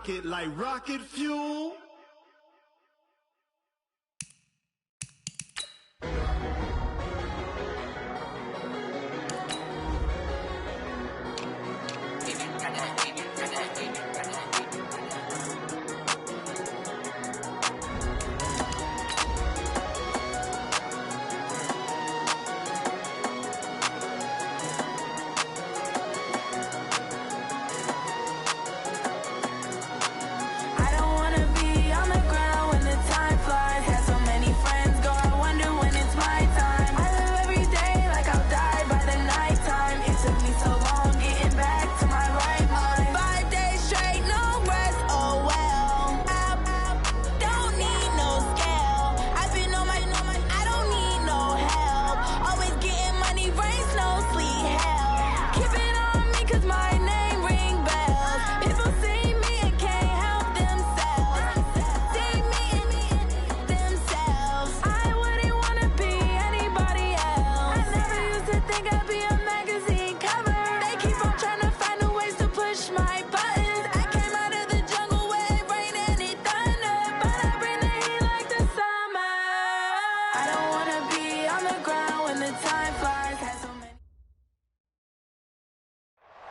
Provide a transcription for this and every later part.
rocket like rocket fuel.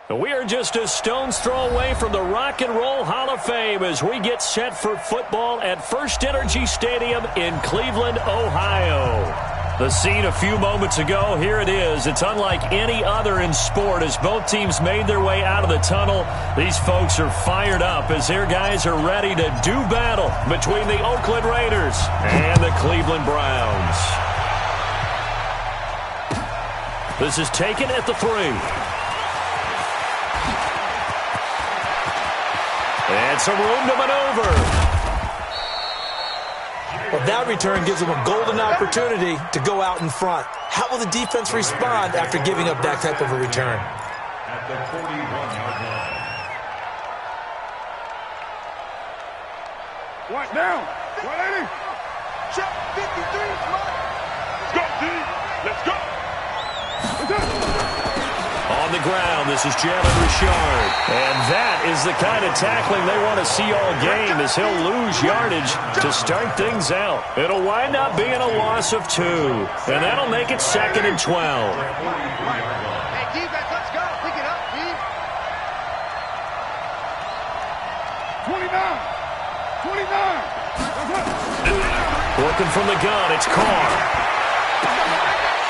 We are just a stone's throw away from the Rock and Roll Hall of Fame as we get set for football at First Energy Stadium in Cleveland, Ohio. The scene a few moments ago, here it is. It's unlike any other in sport as both teams made their way out of the tunnel. These folks are fired up as their guys are ready to do battle between the Oakland Raiders and the Cleveland Browns. This is taken at the 3. And some room to maneuver. Well, that return gives them a golden opportunity to go out in front. How will the defense respond after giving up that type of a return? At the 41-yard line. One down. 180. Check 53. Let's go, D. Let's go. On the ground, this is Jalen Richard. And that is the kind of tackling they want to see all game as he'll lose yardage to start things out. It'll wind up being a loss of 2. And that'll make it 2nd and 12. Hey, defense, let's go. Pick it up, D. 29. Working from the gun, it's Carr.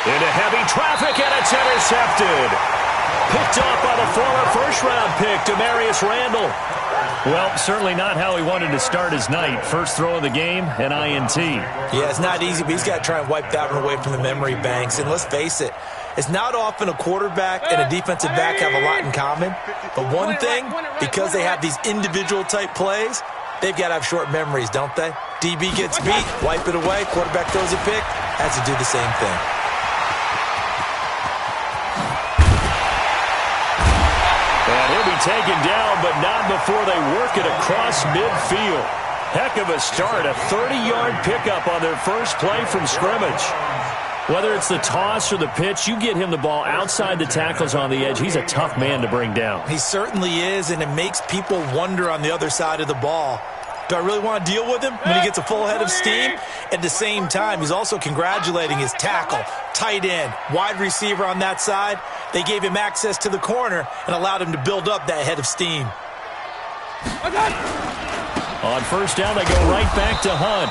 Into heavy traffic, and it's intercepted. Picked off by the former first-round pick, Demarius Randall. Well, certainly not how he wanted to start his night. First throw of the game, an INT. Yeah, it's not easy, but he's got to try and wipe that one away from the memory banks. And let's face it, it's not often a quarterback and a defensive back have a lot in common. But one thing, because they have these individual-type plays, they've got to have short memories, don't they? DB gets beat, wipe it away, quarterback throws a pick, has to do the same thing. And he'll be taken down, but not before they work it across midfield. Heck of a start, a 30-yard pickup on their first play from scrimmage. Whether it's the toss or the pitch, you get him the ball outside the tackles on the edge. He's a tough man to bring down. He certainly is, and it makes people wonder on the other side of the ball. Do I really want to deal with him when he gets a full head of steam? At the same time, he's also congratulating his tackle, tight end, wide receiver on that side. They gave him access to the corner and allowed him to build up that head of steam. On first down, they go right back to Hunt.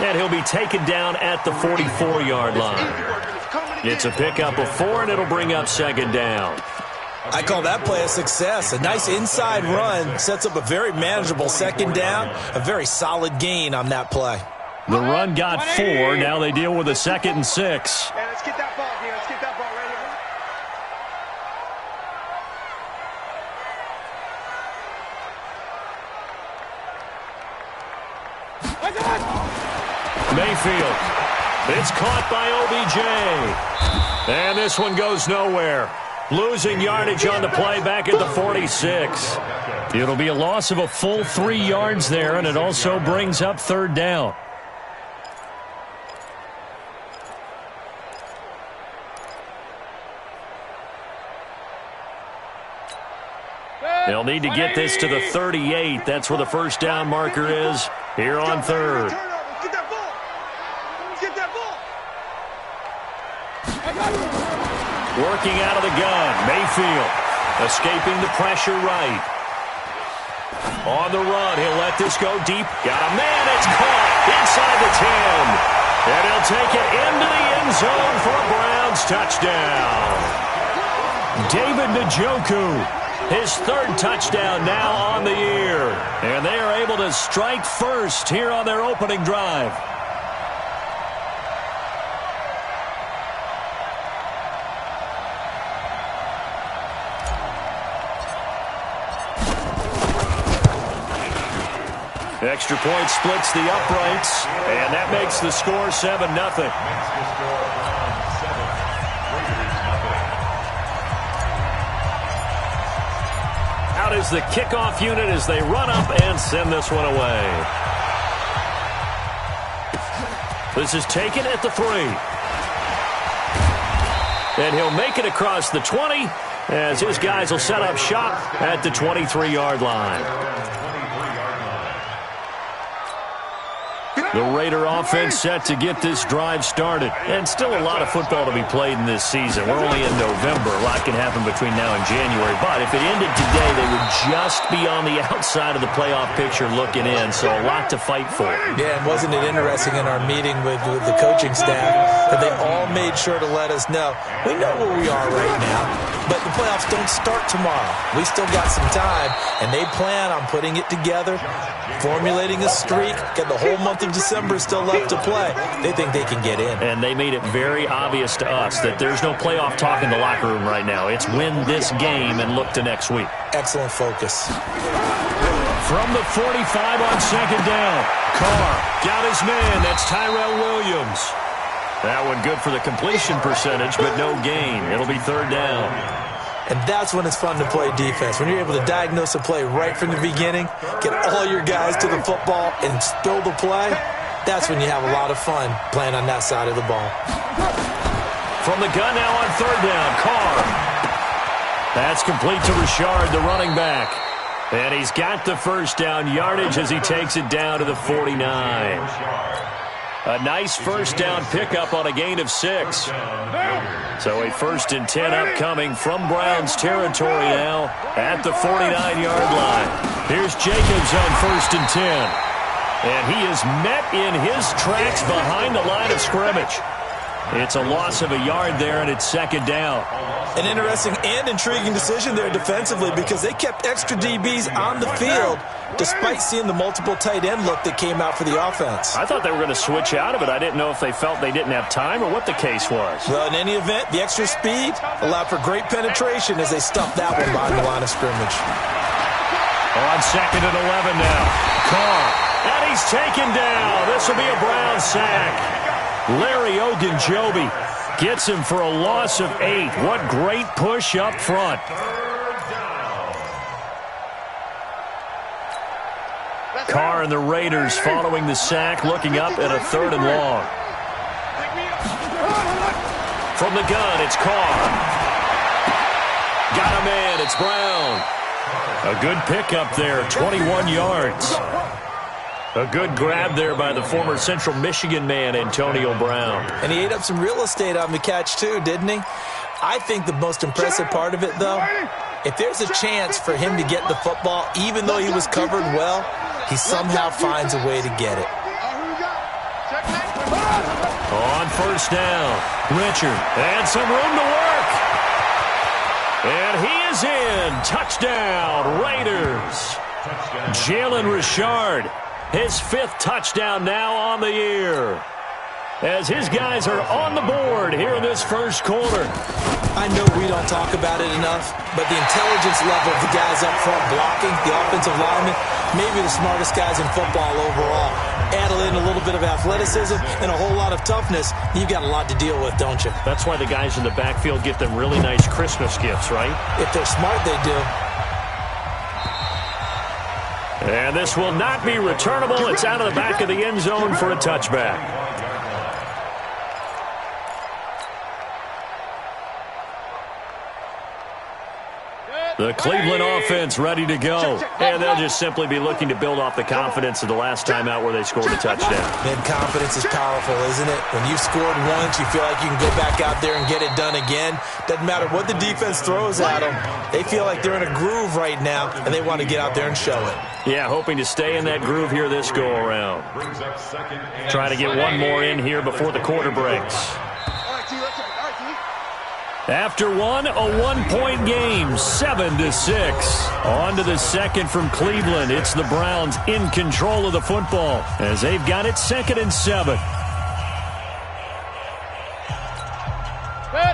And he'll be taken down at the 44-yard line. It's a pickup of 4, and it'll bring up 2nd down. I call that play a success. A nice inside run sets up a very manageable 2nd down, a very solid gain on that play. The run got 4. Now they deal with a 2nd and 6. Yeah, let's get that ball here. Let's get that ball right here. Mayfield. It's caught by OBJ. And this one goes nowhere. Losing yardage on the play back at the 46. It'll be a loss of a full 3 yards there, and it also brings up 3rd down. They'll need to get this to the 38. That's where the first down marker is here on third. Get that ball. Get that ball. Working out of the gun, Mayfield escaping the pressure right. On the run, he'll let this go deep. Got a man, it's caught inside the 10. And he'll take it into the end zone for a Browns touchdown. David Njoku. His third touchdown now on the year. And they are able to strike first here on their opening drive. Extra point splits the uprights, and that makes the score 7-0. Out is the kickoff unit as they run up and send this one away. This is taken at the 3. And he'll make it across the 20 as his guys will set up shop at the 23-yard line. The Raider offense set to get this drive started. And still a lot of football to be played in this season. We're only in November. A lot can happen between now and January. But if it ended today, they would just be on the outside of the playoff picture looking in. So a lot to fight for. Yeah, and wasn't it interesting in our meeting with the coaching staff that they all made sure to let us know, we know where we are right now, but the playoffs don't start tomorrow. We still got some time, and they plan on putting it together, formulating a streak, got the whole month of December still left to play. They think they can get in. And they made it very obvious to us that there's no playoff talk in the locker room right now. It's win this game and look to next week. Excellent focus. From the 45 on second down, Carr got his man. That's Tyrell Williams. That one good for the completion percentage, but no gain. It'll be third down. And that's when it's fun to play defense. When you're able to diagnose a play right from the beginning, get all your guys to the football, and spill the play, that's when you have a lot of fun playing on that side of the ball. From the gun now on third down, Carr. That's complete to Richard, the running back. And he's got the first down yardage as he takes it down to the 49. A nice first down pickup on a gain of 6. So a 1st and 10 upcoming from Browns territory now at the 49-yard line. Here's Jacobs on 1st and 10. And he is met in his tracks behind the line of scrimmage. It's a loss of a yard there, and it's second down. An interesting and intriguing decision there defensively because they kept extra DBs on the field despite seeing the multiple tight end look that came out for the offense. I thought they were going to switch out of it. I didn't know if they felt they didn't have time or what the case was. Well, in any event, the extra speed allowed for great penetration as they stuffed that one behind the line of scrimmage. On second and 11 now. Carr. And he's taken down. This will be a Brown sack. Larry Ogunjobi gets him for a loss of 8. What great push up front. Carr and the Raiders following the sack, looking up at a 3rd and long. From the gun, it's Carr. Got a man, it's Brown. A good pickup there, 21 yards. A good grab there by the former Central Michigan man, Antonio Brown. And he ate up some real estate on the catch, too, didn't he? I think the most impressive part of it, though, if there's a chance for him to get the football, even though he was covered well, he somehow finds a way to get it. On first down, Richard, and some room to work. And he is in. Touchdown, Raiders. Jalen Richard. His 5th touchdown now on the year. As his guys are on the board here in this first quarter. I know we don't talk about it enough, but the intelligence level of the guys up front blocking, the offensive linemen, maybe the smartest guys in football overall. Add in a little bit of athleticism and a whole lot of toughness, you've got a lot to deal with, don't you? That's why the guys in the backfield get them really nice Christmas gifts, right? If they're smart, they do. And this will not be returnable. It's out of the back of the end zone for a touchback. The Cleveland offense ready to go. And they'll just simply be looking to build off the confidence of the last time out where they scored a touchdown. Man, confidence is powerful, isn't it? When you've scored once, you feel like you can go back out there and get it done again. Doesn't matter what the defense throws at them. They feel like they're in a groove right now, and they want to get out there and show it. Yeah, hoping to stay in that groove here this go-around. Try to get one more in here before the quarter breaks. After one, a one-point game, 7-6. On to the second from Cleveland. It's the Browns in control of the football as they've got it 2nd and 7.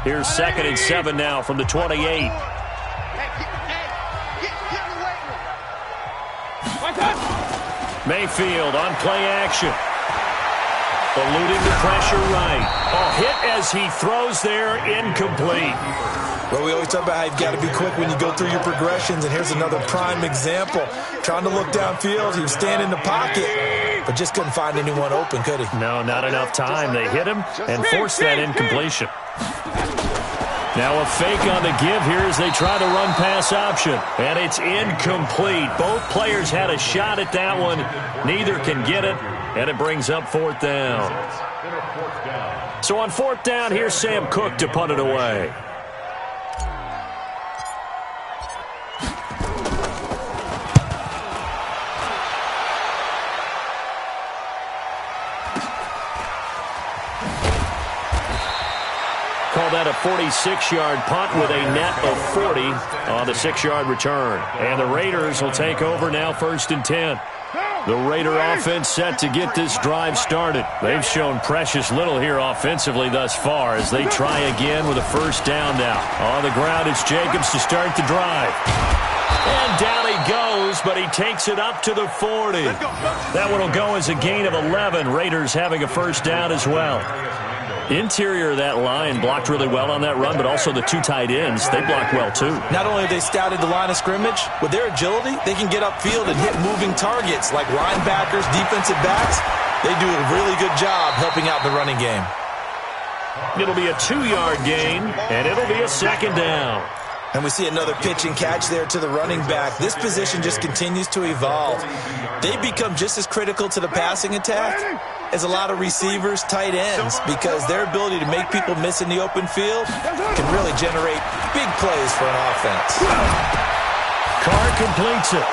Here's 2nd and 7 now from the 28. Mayfield on play action. Eluding the pressure right. A hit as he throws there, incomplete. Well, we always talk about how you've got to be quick when you go through your progressions, and here's another prime example. Trying to look downfield, he was standing in the pocket, but just couldn't find anyone open, could he? No, not enough time. They hit him and forced that incompletion. Now a fake on the give here as they try the run-pass option. And it's incomplete. Both players had a shot at that one. Neither can get it, and it brings up 4th down. So on 4th down, here's Sam Cook to punt it away. Call that a 46-yard punt with a net of 40 on the 6-yard return. And the Raiders will take over now 1st and 10. The Raider offense set to get this drive started. They've shown precious little here offensively thus far as they try again with a 1st down now. On the ground, it's Jacobs to start the drive. And down he goes, but he takes it up to the 40. That one will go as a gain of 11. Raiders having a 1st down as well. Interior of that line blocked really well on that run, but also the 2 tight ends, they blocked well too. Not only have they scouted the line of scrimmage, with their agility, they can get upfield and hit moving targets like linebackers, defensive backs. They do a really good job helping out the running game. It'll be a 2-yard gain, and it'll be a 2nd down. And we see another pitch and catch there to the running back. This position just continues to evolve. They become just as critical to the passing attack as a lot of receivers, tight ends, because their ability to make people miss in the open field can really generate big plays for an offense. Carr completes it.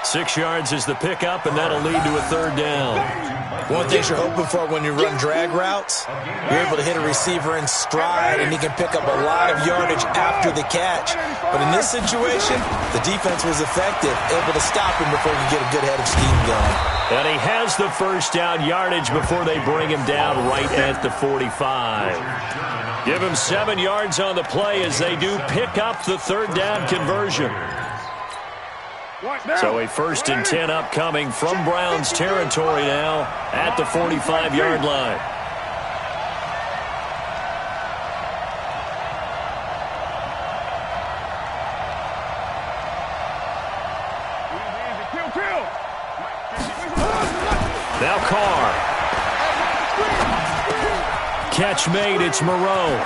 6 yards is the pickup, and that'll lead to a 3rd down. One of the things you're hoping for when you run drag routes, you're able to hit a receiver in stride, and he can pick up a lot of yardage after the catch. But in this situation, the defense was effective, able to stop him before he could get a good head of steam going. And he has the 1st down yardage before they bring him down right at the 45. Give him 7 yards on the play as they do pick up the 3rd down conversion. So a 1st and 10 upcoming from Browns territory now at the 45-yard line. Now Carr. Catch made, it's Moreau.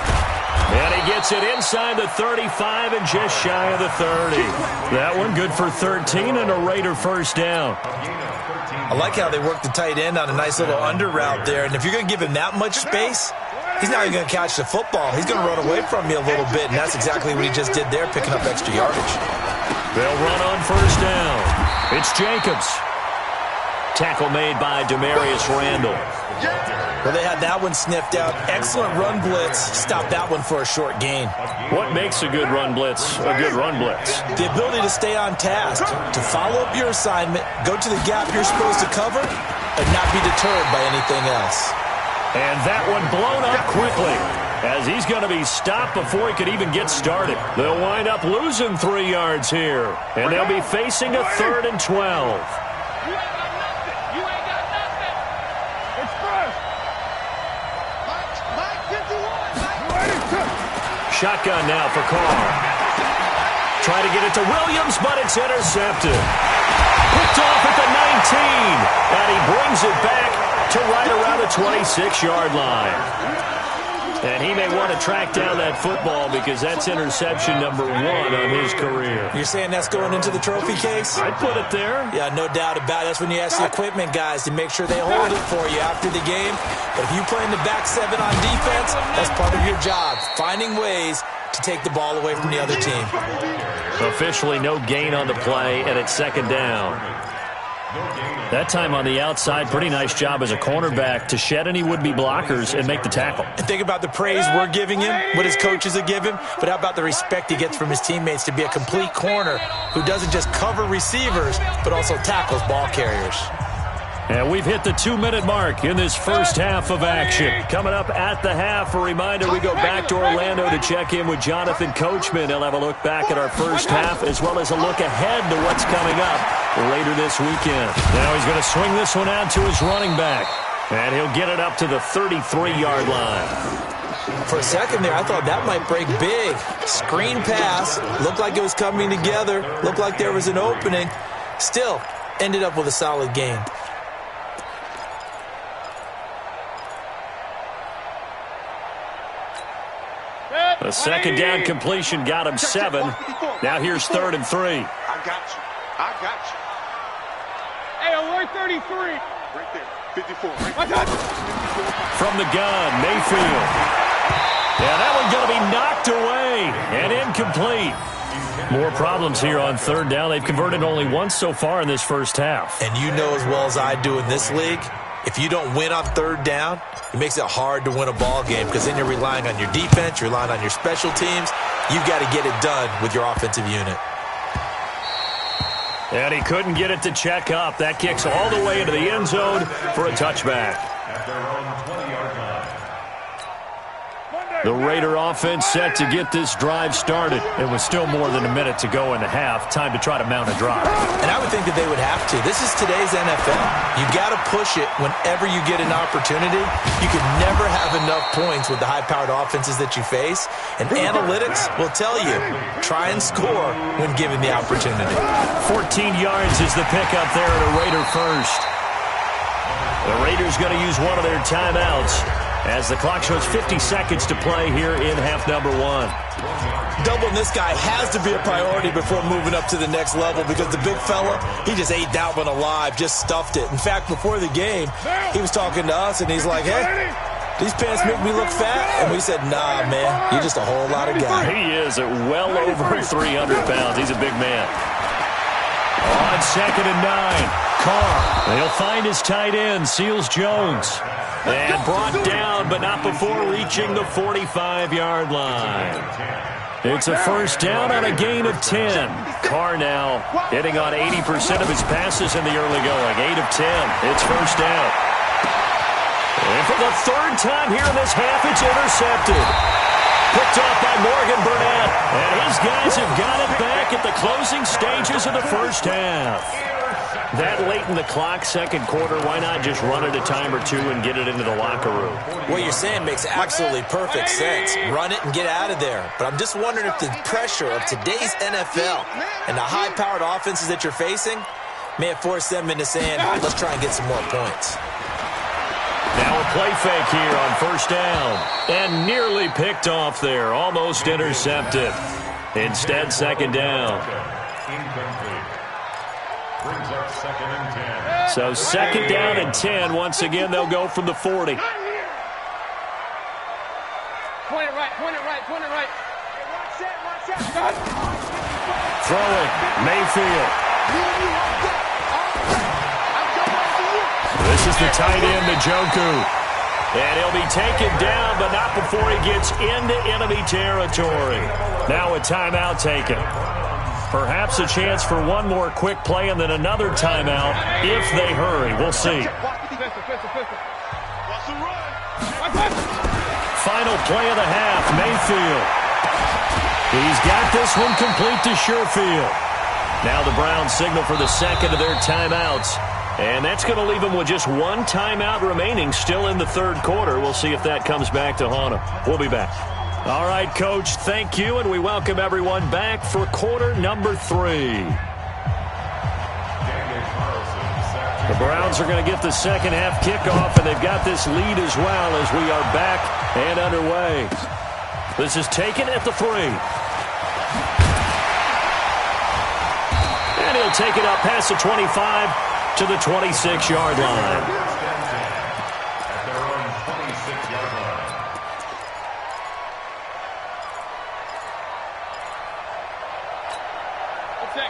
And he gets it inside the 35 and just shy of the 30. That one good for 13 and a Raider 1st down. I like how they work the tight end on a nice little under route there. And if you're going to give him that much space, he's not even going to catch the football. He's going to run away from you a little bit, and that's exactly what he just did there, picking up extra yardage. They'll run on 1st down. It's Jacobs. Tackle made by Demarius Randall. Well, they had that one sniffed out. Excellent run blitz. Stopped that one for a short gain. What makes a good run blitz a good run blitz? The ability to stay on task, to follow up your assignment, go to the gap you're supposed to cover, and not be deterred by anything else. And that one blown up quickly as he's going to be stopped before he could even get started. They'll wind up losing 3 yards here, and they'll be facing a 3rd and 12. Shotgun now for Carr. Try to get it to Williams, but it's intercepted. Picked off at the 19, and he brings it back to right around the 26-yard line. And he may want to track down that football because that's interception number 1 on his career. You're saying that's going into the trophy case? I'd put it there. Yeah, no doubt about it. That's when you ask the equipment guys to make sure they hold it for you after the game. But if you play in the back 7 on defense, that's part of your job, finding ways to take the ball away from the other team. Officially no gain on the play, and it's second down. That time on the outside, pretty nice job as a cornerback to shed any would-be blockers and make the tackle. And think about the praise we're giving him, what his coaches are giving, but how about the respect he gets from his teammates to be a complete corner who doesn't just cover receivers, but also tackles ball carriers. And we've hit the 2-minute mark in this first half of action. Coming up at the half, a reminder, we go back to Orlando to check in with Jonathan Coachman. He'll have a look back at our first half as well as a look ahead to what's coming up later this weekend. Now he's going to swing this one out to his running back, and he'll get it up to the 33-yard line. For a second there, I thought that might break big. Screen pass, looked like it was coming together, looked like there was an opening. Still, ended up with a solid gain. A second down completion got him 7. Now here's 3rd and 3. I got you. I got you. Hey, on 133. Right there. 54. Right there. From the gun, Mayfield. Yeah, that one's going to be knocked away and incomplete. More problems here on 3rd down. They've converted only once so far in this first half. And you know as well as I do in this league, if you don't win on 3rd down, it makes it hard to win a ball game because then you're relying on your defense, you're relying on your special teams. You've got to get it done with your offensive unit. And he couldn't get it to check up. That kicks all the way into the end zone for a touchback. At their own 20-yard line. The Raider offense set to get this drive started. It was still more than a minute to go in the half. Time to try to mount a drive. And I would think that they would have to. This is today's NFL. You've got to push it whenever you get an opportunity. You can never have enough points with the high-powered offenses that you face. And analytics will tell you, try and score when given the opportunity. 14 yards is the pickup there at a Raider first. The Raiders going to use one of their timeouts as the clock shows 50 seconds to play here in half number 1. Doubling this guy has to be a priority before moving up to the next level because the big fella, he just ate that one alive, just stuffed it. In fact, before the game, he was talking to us, and he's like, hey, these pants make me look fat. And we said, nah, man, you're just a whole lot of guy. He is at well over 300 pounds. He's a big man. On 2nd and 9. Carr. He'll find his tight end, Seals Jones. And brought down, but not before reaching the 45-yard line. It's a first down on a gain of 10. Carr now hitting on 80% of his passes in the early going. 8 of 10. It's first down. And for the 3rd time here in this half, it's intercepted. Picked off by Morgan Burnett. And his guys have got it back at the closing stages of the first half. That late in the clock, second quarter, why not just run it a time or two and get it into the locker room? What you're saying makes absolutely perfect sense. Run it and get out of there. But I'm just wondering if the pressure of today's NFL and the high-powered offenses that you're facing may have forced them into saying, let's try and get some more points. Now a play fake here on first down. And nearly picked off there. Almost intercepted. Instead, second down. Brings up 2nd and 10. So second down and 10. Once again, they'll go from the 40. Point it right, point it right, point it right. Watch that. Throwing, Mayfield. This is the tight end, Njoku. And he'll be taken down, but not before he gets into enemy territory. Now a timeout taken. Perhaps a chance for one more quick play and then another timeout if they hurry. We'll see. Final play of the half, Mayfield. He's got this one complete to Sherfield. Now the Browns signal for the second of their timeouts. And that's going to leave them with just one timeout remaining still in the 3rd quarter. We'll see if that comes back to haunt them. We'll be back. All right, Coach, thank you, and we welcome everyone back for quarter number 3. The Browns are going to get the second half kickoff, and they've got this lead as well as we are back and underway. This is taken at the 3. And he'll take it up past the 25 to the 26-yard line. At their own 26-yard line.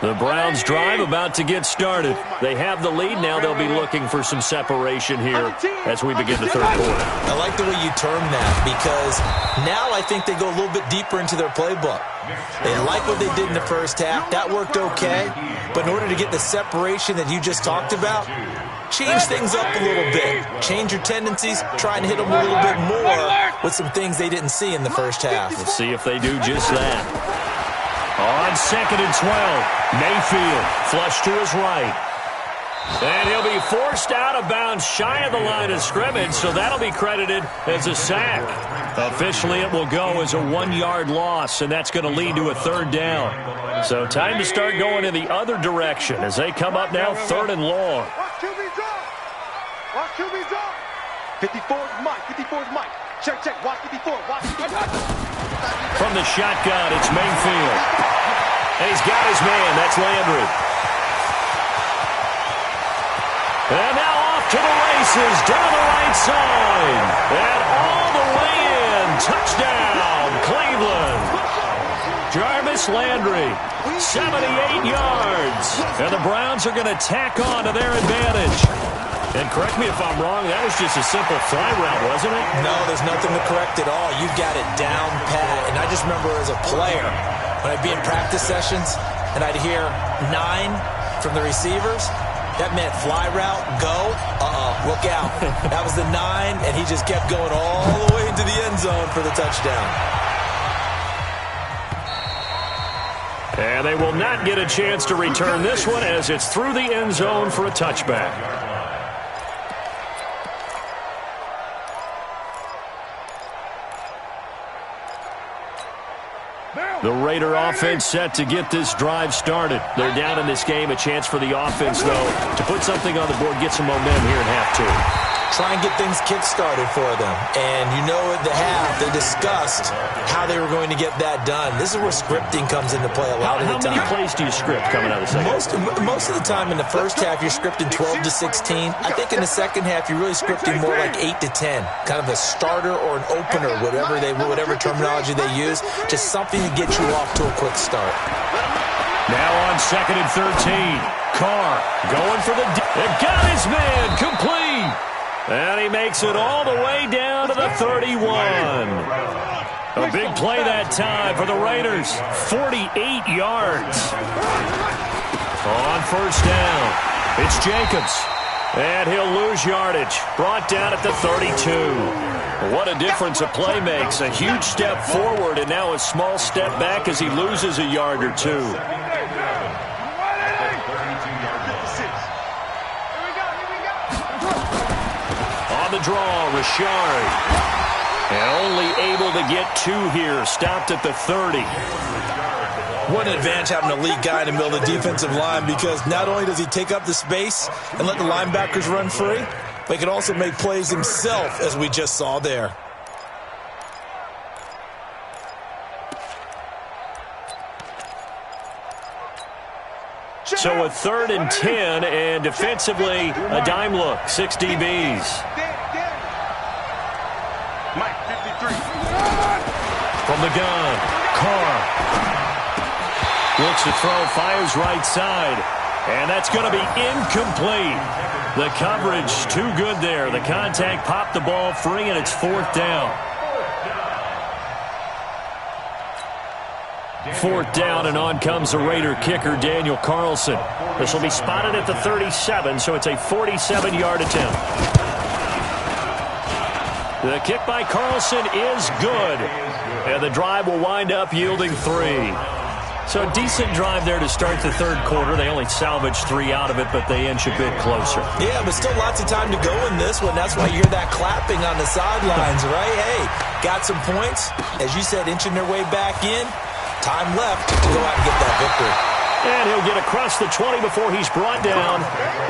The Browns drive about to get started. They have the lead. Now they'll be looking for some separation here as we begin the third quarter. I like the way you term that because now I think they go a little bit deeper into their playbook. They like what they did in the first half. That worked okay. But in order to get the separation that you just talked about, change things up a little bit. Change your tendencies. Try and hit them a little bit more with some things they didn't see in the first half. We'll see if they do just that. On 2nd and 12, Mayfield flush to his right. And he'll be forced out of bounds shy of the line of scrimmage, so that'll be credited as a sack. Officially, it will go as a 1-yard loss, and that's going to lead to a 3rd down. So time to start going in the other direction as they come up now 3rd and long. Watch QB drop. Watch QB drop. 54's Mike. 54's Mike. Check, check. Watch 54. Watch. From the shotgun, it's Mayfield. And he's got his man. That's Landry. And now off to the races down the right side. And all the way in. Touchdown, Cleveland. Jarvis Landry, 78 yards. And the Browns are going to tack on to their advantage. And correct me if I'm wrong, that was just a simple fly route, wasn't it? No, there's nothing to correct at all. You got it down pat. And I just remember as a player, when I'd be in practice sessions and I'd hear 9 from the receivers, that meant fly route, go, look out. That was the 9, and he just kept going all the way into the end zone for the touchdown. And they will not get a chance to return this one as it's through the end zone for a touchback. The Raider offense set to get this drive started. They're down in this game. A chance for the offense, though, to put something on the board, get some momentum here in half 2. Try and get things kick-started for them. And you know at the half, they discussed how they were going to get that done. This is where scripting comes into play a lot of the time. How many plays do you script coming out of the second? Most of the time in the first half, you're scripting 12 to 16. I think in the second half, you're really scripting more like 8 to 10. Kind of a starter or an opener, whatever terminology they use. Just something to get you off to a quick start. Now on 2nd and 13. Carr going for the... They've got his man complete. And he makes it all the way down to the 31. A big play that time for the Raiders. 48 yards. On 1st down, it's Jacobs. And he'll lose yardage. Brought down at the 32. What a difference a play makes. A huge step forward and now a small step back as he loses a yard or 2. The draw, Richard. And only able to get 2 here. Stopped at the 30. What an advantage having a lead guy in the middle of the defensive line because not only does he take up the space and let the linebackers run free, but he can also make plays himself, as we just saw there. So a 3rd and 10, and defensively, a dime look. 6 DBs. Mike, 53. From the gun, Carr. Looks to throw, fires right side. And that's going to be incomplete. The coverage too good there. The contact popped the ball free, and it's 4th down. 4th down, and on comes the Raider kicker, Daniel Carlson. This will be spotted at the 37, so it's a 47-yard attempt. The kick by Carlson is good. And the drive will wind up yielding 3. So a decent drive there to start the 3rd quarter. They only salvaged 3 out of it, but they inch a bit closer. Yeah, but still lots of time to go in this one. That's why you hear that clapping on the sidelines, right? Hey, got some points. As you said, inching their way back in. Time left to go out and get that victory. And he'll get across the 20 before he's brought down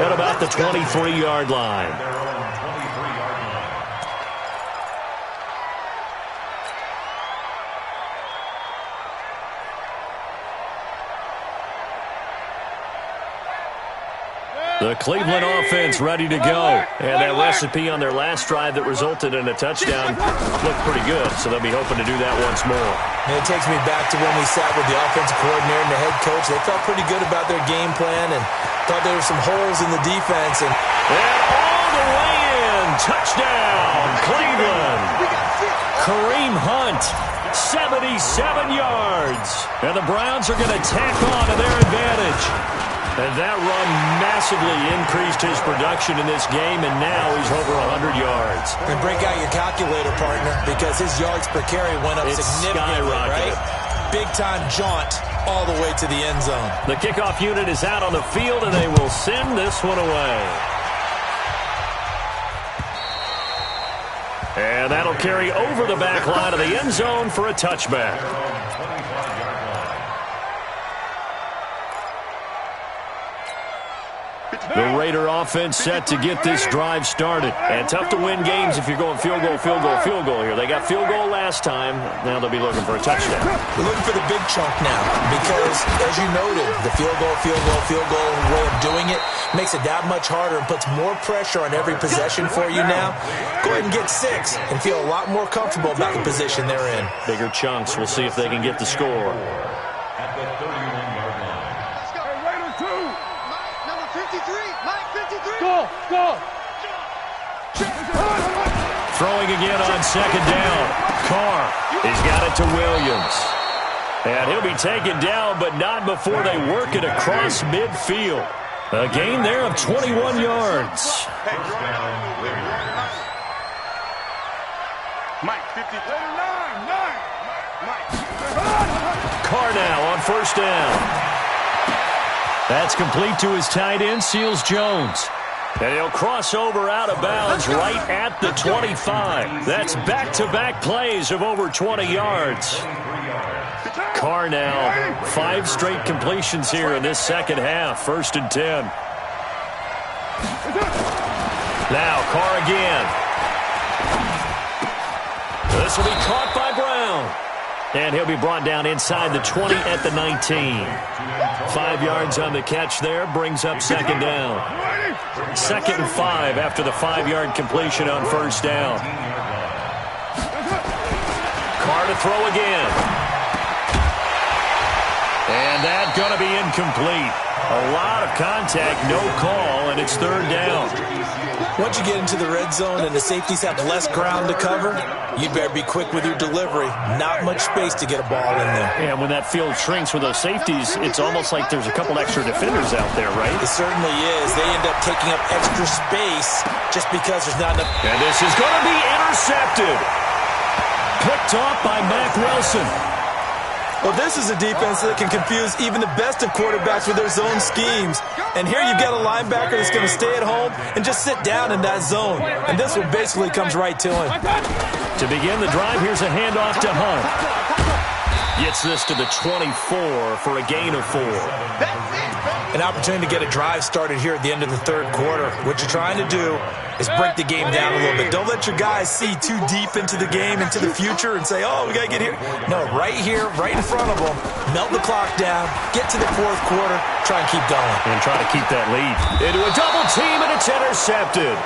at about the 23-yard line. The Cleveland offense ready to go. And that recipe on their last drive that resulted in a touchdown looked pretty good, so they'll be hoping to do that once more. And it takes me back to when we sat with the offensive coordinator and the head coach. They felt pretty good about their game plan and thought there were some holes in the defense. And all the way in. Touchdown, Cleveland. Kareem Hunt, 77 yards. And the Browns are going to tack on to their advantage. And that run massively increased his production in this game, and now he's over 100 yards. And break out your calculator, partner, because his yards per carry went up significantly, right? Big-time jaunt all the way to the end zone. The kickoff unit is out on the field, and they will send this one away. And that'll carry over the back line of the end zone for a touchback. The Raider offense set to get this drive started. And tough to win games if you're going field goal, field goal, field goal here. They got field goal last time. Now they'll be looking for a touchdown. We're looking for the big chunk now because, as you noted, the field goal way of doing it makes it that much harder and puts more pressure on every possession for you now. Go ahead and get 6 and feel a lot more comfortable about the position they're in. Bigger chunks. We'll see if they can get the score. At the 31-yard line. Go! Throwing again on second down. Carr, he's got it to Williams. And he'll be taken down, but not before they work it across midfield. A gain there of 21 yards. Mike, 50. Carr now on first down. That's complete to his tight end, Seals-Jones. And he'll cross over out of bounds right at the 25. That's back-to-back plays of over 20 yards. Carr now, 5 straight completions here in this second half. 1st and 10. Now Carr again. This will be caught by Brown. And he'll be brought down inside the 20 at the 19. 5 yards on the catch there, brings up second down. 2nd and 5 after the 5-yard completion on first down. Carr to throw again. And that's going to be incomplete. A lot of contact, no call, and it's 3rd down. Once you get into the red zone and the safeties have less ground to cover, you better be quick with your delivery. Not much space to get a ball in there. And when that field shrinks with those safeties, it's almost like there's a couple extra defenders out there, right? It certainly is. They end up taking up extra space just because there's not enough. And this is going to be intercepted. Picked off by Mack Wilson. Well, this is a defense that can confuse even the best of quarterbacks with their zone schemes. And here you've got a linebacker that's going to stay at home and just sit down in that zone. And this one basically comes right to him. To begin the drive, here's a handoff to Hunt. Gets this to the 24 for a gain of 4. An opportunity to get a drive started here at the end of the 3rd quarter. What you're trying to do is break the game down a little bit. Don't let your guys see too deep into the game, into the future, and say, oh, we got to get here. No, right here, right in front of them, melt the clock down, get to the 4th quarter, try and keep going. And try to keep that lead. Into a double team, and it's intercepted.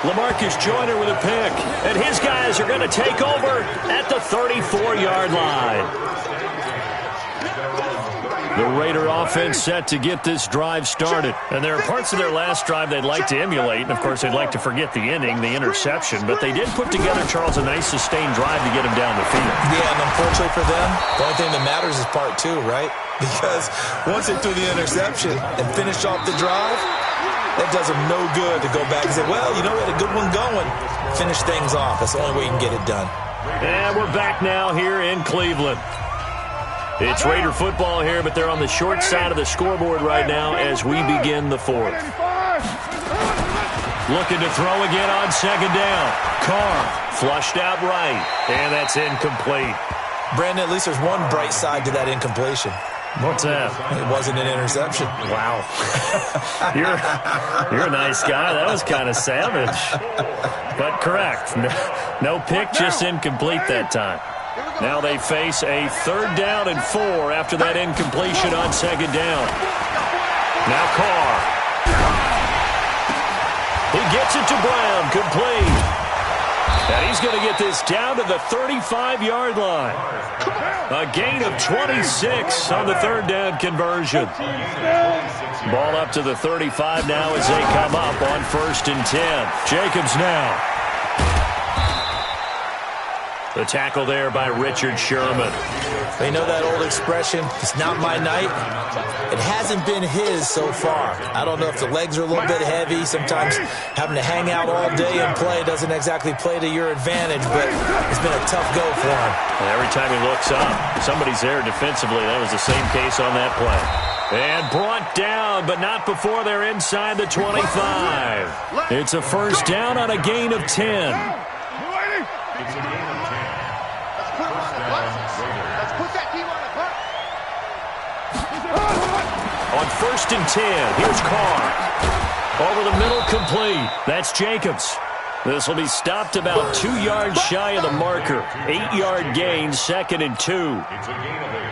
LaMarcus Joyner with a pick, and his guys are going to take over at the 34-yard line. The Raider offense set to get this drive started. And there are parts of their last drive they'd like to emulate. And, of course, they'd like to forget the ending, the interception. But they did put together, Charles, a nice sustained drive to get him down the field. Yeah, and unfortunately for them, the only thing that matters is part 2, right? Because once they threw the interception and finished off the drive, that does them no good to go back and say, well, you know, we had a good one going. Finish things off. That's the only way you can get it done. And we're back now here in Cleveland. It's Raider football here, but they're on the short side of the scoreboard right now as we begin the 4th. Looking to throw again on second down. Carr flushed out right, and that's incomplete. Brandon, at least there's one bright side to that incompletion. What's that? It wasn't an interception. Wow. You're a nice guy. That was kind of savage. But correct. No pick, just incomplete that time. Now they face a 3rd down and 4 after that incompletion on 2nd down. Now Carr. He gets it to Brown, complete. And he's going to get this down to the 35-yard line. A gain of 26 on the 3rd down conversion. Ball up to the 35 now as they come up on 1st and 10. Jacobs now. The tackle there by Richard Sherman. They know that old expression, it's not my night. It hasn't been his so far. I don't know if the legs are a little bit heavy. Sometimes having to hang out all day and play doesn't exactly play to your advantage, but it's been a tough go for him. And every time he looks up, somebody's there defensively. That was the same case on that play. And brought down, but not before they're inside the 25. It's a 1st down on a gain of 10. On 1st and 10, here's Carr. Over the middle, complete. That's Jacobs. This will be stopped about 2 yards shy of the marker. 8-yard gain, 2nd and 2.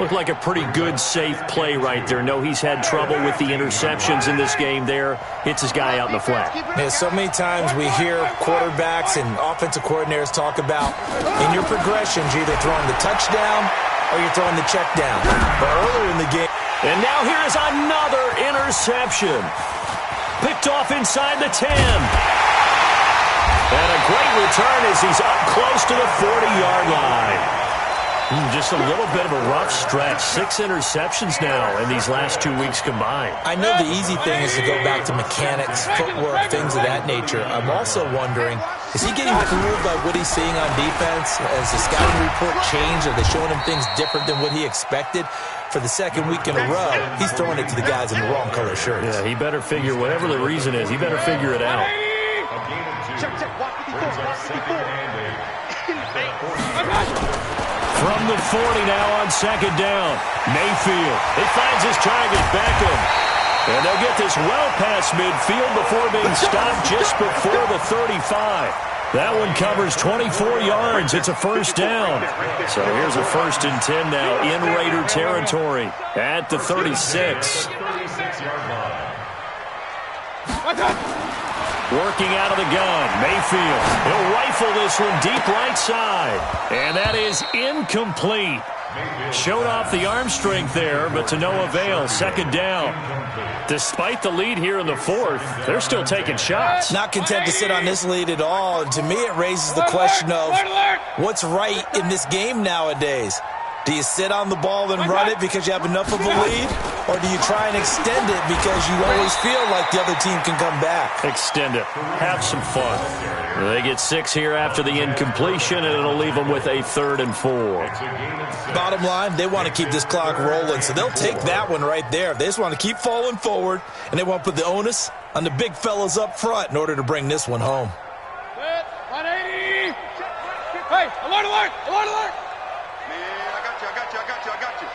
Looked like a pretty good, safe play right there. No, he's had trouble with the interceptions in this game there. Hits his guy out in the flat. Yeah, so many times we hear quarterbacks and offensive coordinators talk about in your progressions, you're either throwing the touchdown or you're throwing the check down. But earlier in the game... And now here's another interception. Picked off inside the 10. And a great return as he's up close to the 40-yard line. Just a little bit of a rough stretch. 6 interceptions now in these last 2 weeks combined. I know the easy thing is to go back to mechanics, footwork, things of that nature. I'm also wondering, is he getting fooled by what he's seeing on defense? Has the scouting report changed? Are they showing him things different than what he expected? For the 2nd week in a row, he's throwing it to the guys in the wrong color shirts. Yeah, he better figure, whatever the reason is, he better figure it out. From the 40 now on 2nd down. Mayfield. He finds his target, Beckham. And they'll get this well past midfield before being stopped just before the 35. That one covers 24 yards. It's a 1st down. So here's a 1st and 10 now in Raider territory at the 36. Working out of the gun, Mayfield. He'll rifle this one deep right side. And that is incomplete. Showed off the arm strength there, but to no avail. 2nd down. Despite the lead here in the 4th, they're still taking shots. Not content to sit on this lead at all. And to me, it raises the question of what's right in this game nowadays. Do you sit on the ball and run it because you have enough of a lead? Or do you try and extend it because you always feel like the other team can come back? Extend it. Have some fun. They get 6 here after the incompletion, and it'll leave them with a 3rd and 4. Bottom line, they want to keep this clock rolling, so they'll take that one right there. They just want to keep falling forward, and they want to put the onus on the big fellas up front in order to bring this one home. 180. Hey, alert, alert, alert, alert. I got you.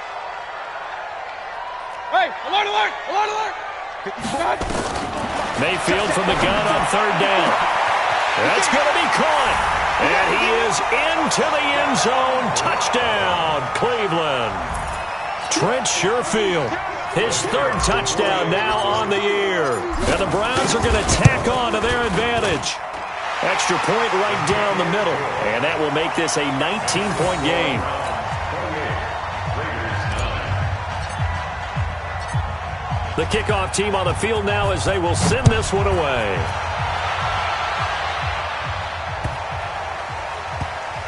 Hey, alert, alert, alert, alert. Mayfield from the gun on 3rd down. That's going to be caught. And he is into the end zone. Touchdown, Cleveland. Trent Sherfield, his 3rd touchdown now on the year. And the Browns are going to tack on to their advantage. Extra point right down the middle. And that will make this a 19-point game. The kickoff team on the field now as they will send this one away.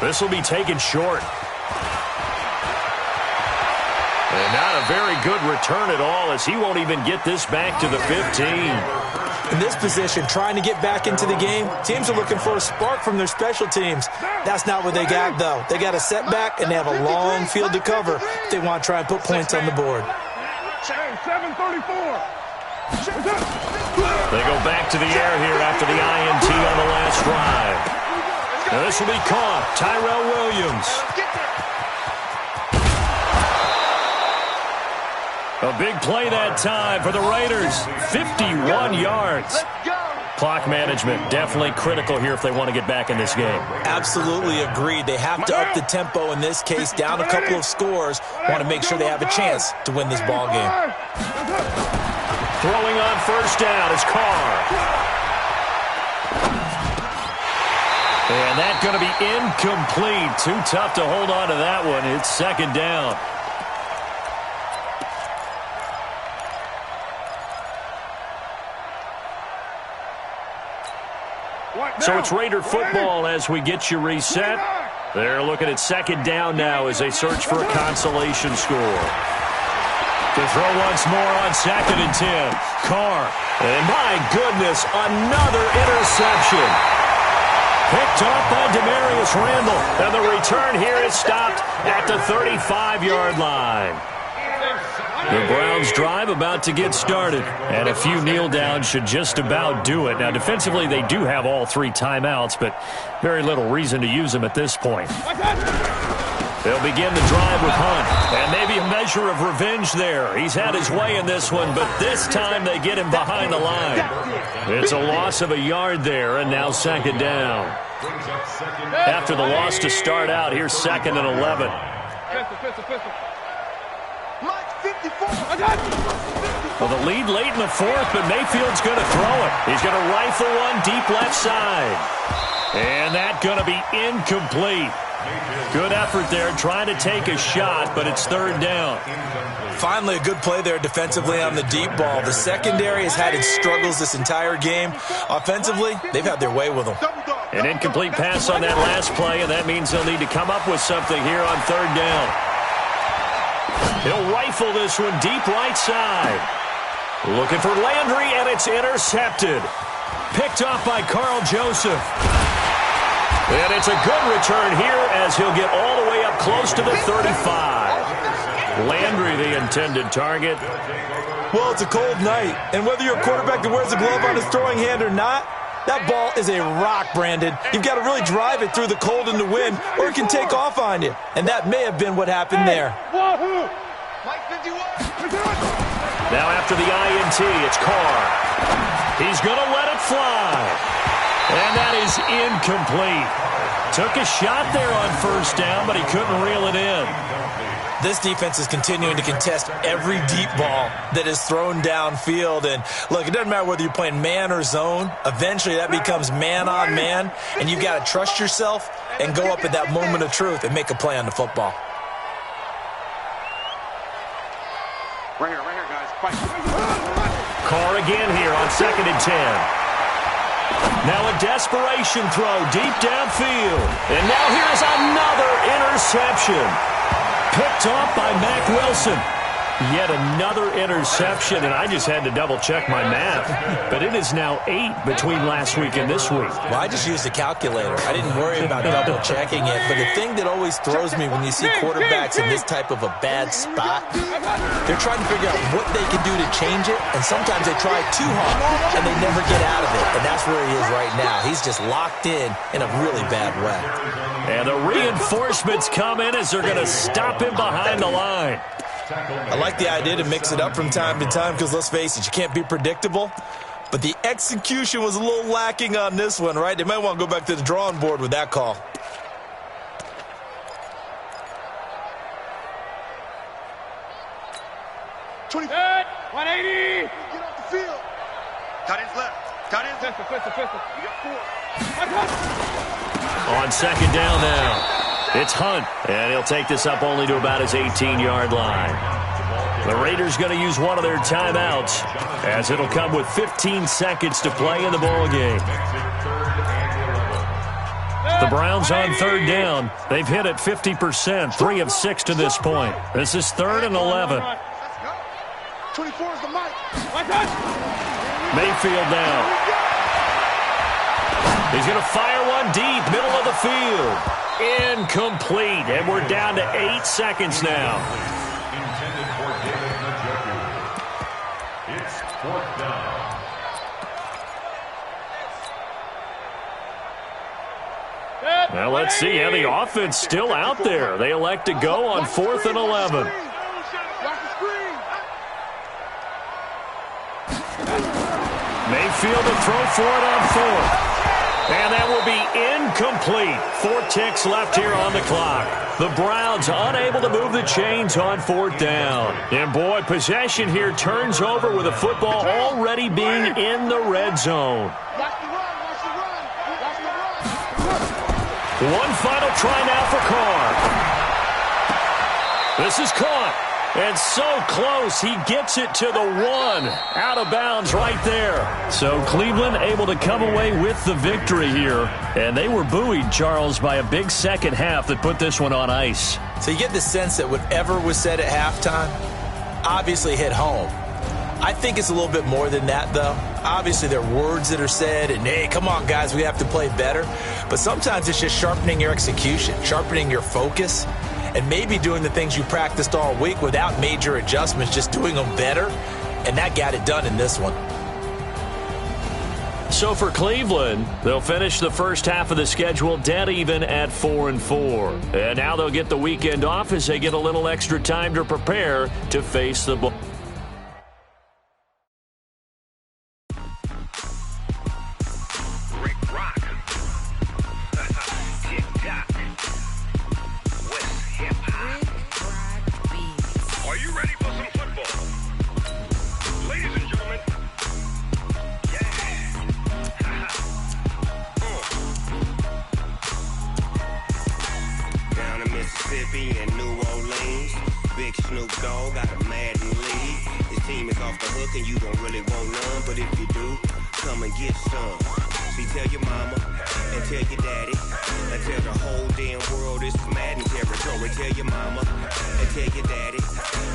This will be taken short. And not a very good return at all as he won't even get this back to the 15. In this position, trying to get back into the game, teams are looking for a spark from their special teams. That's not what they got, though. They got a setback, and they have a long field to cover if they want to try and put points on the board. 7:34. They go back to the air here after the INT on the last drive. Now this will be caught. Tyrell Williams. A big play that time for the Raiders. 51 yards. Clock management definitely critical here if they want to get back in this game. Absolutely agreed. They have to up the tempo in this case, down a couple of scores. Want to make sure they have a chance to win this ball game. Throwing on first down is Carr. And that's going to be incomplete. Too tough to hold on to that one. It's second down. So it's Raider football as we get you reset. They're looking at second down now as they search for a consolation score. To throw once more on 2nd and 10. Carr. And my goodness, another interception. Picked off by Demarius Randall. And the return here is stopped at the 35-yard line. The Browns drive about to get started, and a few kneel downs should just about do it. Now, defensively, they do have all 3 timeouts, but very little reason to use them at this point. They'll begin the drive with Hunt, and maybe a measure of revenge there. He's had his way in this one, but this time they get him behind the line. It's a loss of a yard there, and now second down. After the loss to start out, here's 2nd and 11. Well, the lead late in the 4th, but Mayfield's going to throw it. He's going to rifle one deep left side. And that's going to be incomplete. Good effort there, trying to take a shot, but it's 3rd down. Finally, a good play there defensively on the deep ball. The secondary has had its struggles this entire game. Offensively, they've had their way with them. An incomplete pass on that last play, and that means they'll need to come up with something here on 3rd down. He'll rifle this one deep right side. Looking for Landry, and it's intercepted. Picked off by Carl Joseph. And it's a good return here as he'll get all the way up close to the 35. Landry, the intended target. Well, it's a cold night, and whether you're a quarterback that wears a glove on his throwing hand or not, that ball is a rock, Brandon. You've got to really drive it through the cold and the wind, or it can take off on you. And that may have been what happened there. Now after the INT, it's Carr. He's going to let it fly. And that is incomplete. Took a shot there on first down, but he couldn't reel it in. This defense is continuing to contest every deep ball that is thrown downfield. And, look, it doesn't matter whether you're playing man or zone. Eventually, that becomes man-on-man, and you've got to trust yourself and go up at that moment of truth and make a play on the football. Right here, guys. Fight. Carr again here on 2nd and 10. Now a desperation throw deep downfield. And now here's another interception. Picked off by Mack Wilson. Yet another interception, and I just had to double-check my math. But it is now 8 between last week and this week. Well, I just used a calculator. I didn't worry about double-checking it. But the thing that always throws me when you see quarterbacks in this type of a bad spot, they're trying to figure out what they can do to change it, and sometimes they try too hard, and they never get out of it. And that's where he is right now. He's just locked in a really bad way. And the reinforcements come in as they're going to stop him behind the line. I like the idea to mix it up from time to time because, let's face it, you can't be predictable. But the execution was a little lacking on this one, right? They might want to go back to the drawing board with that call. Set, 180. Get off the field. Tight ends left. Tight ends left. Pistol. You got 4. On second down now. It's Hunt, and he'll take this up only to about his 18-yard line. The Raiders going to use one of their timeouts as it'll come with 15 seconds to play in the ball game. The Browns on 3rd down. They've hit it 50%, 3 of 6 to this point. This is 3rd and 11. 24 is the mic. Mayfield now. He's going to fire one deep, middle of the field. Incomplete, and we're down to 8 seconds now. Intended for David Njoku. It's 4th down. Now let's see how the offense still out there. They elect to go on 4th and 11. midfield to throw for it on fourth. And that will be incomplete. 4 ticks left here on the clock. The Browns unable to move the chains on 4th down. And, boy, possession here turns over with the football already being in the red zone. One final try now for Carr. This is caught. And so close, he gets it to the 1. Out of bounds right there. So Cleveland able to come away with the victory here. And they were buoyed, Charles, by a big second half that put this one on ice. So you get the sense that whatever was said at halftime obviously hit home. I think it's a little bit more than that, though. Obviously, there are words that are said, and, hey, come on, guys, we have to play better. But sometimes it's just sharpening your execution, sharpening your focus, and maybe doing the things you practiced all week without major adjustments, just doing them better. And that got it done in this one. So for Cleveland, they'll finish the first half of the schedule dead even at 4-4. And now they'll get the weekend off as they get a little extra time to prepare to face the Bucs. And New Orleans, Big Snoop Dogg got a Madden league. His team is off the hook and you don't really want none, but if you do, come and get some. See, tell your mama and tell your daddy and tell the whole damn world this is Madden territory. Tell your mama and tell your daddy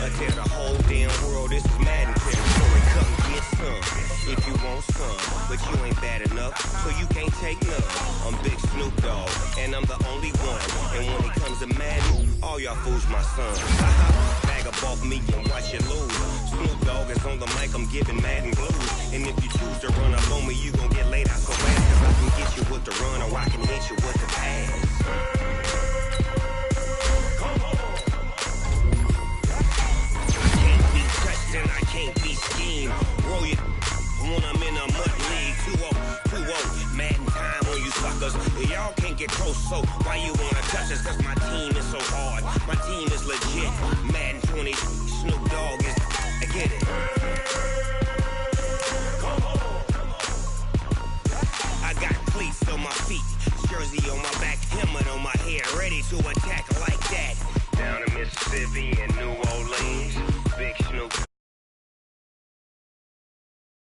and tell the whole damn world this is Madden territory. Come get some if you want some, but you ain't bad enough, so you can't take none. I'm Big Snoop Dogg and I'm the only one, and when it comes to Madden, all y'all fools my sons. Bag up off me and watch you lose. Snoop Dogg is on the mic, I'm giving Madden blues. And if you choose to run up on me, you gon' get laid out so fast. Cause I can get you with the run or I can hit you with the pass. Come on. I can't be touched and I can't be schemed. Roll you when I'm in a mud league. 2-0, Madden time on you suckers. Y'all can't get close, so why you wanna touch us? Cause my team is so hard. My team is legit. Madden 20, Snoop Dogg is. I get it. Come on. I got cleats on my feet, jersey on my back, helmet on my head, ready to attack like that. Down in Mississippi and New Orleans.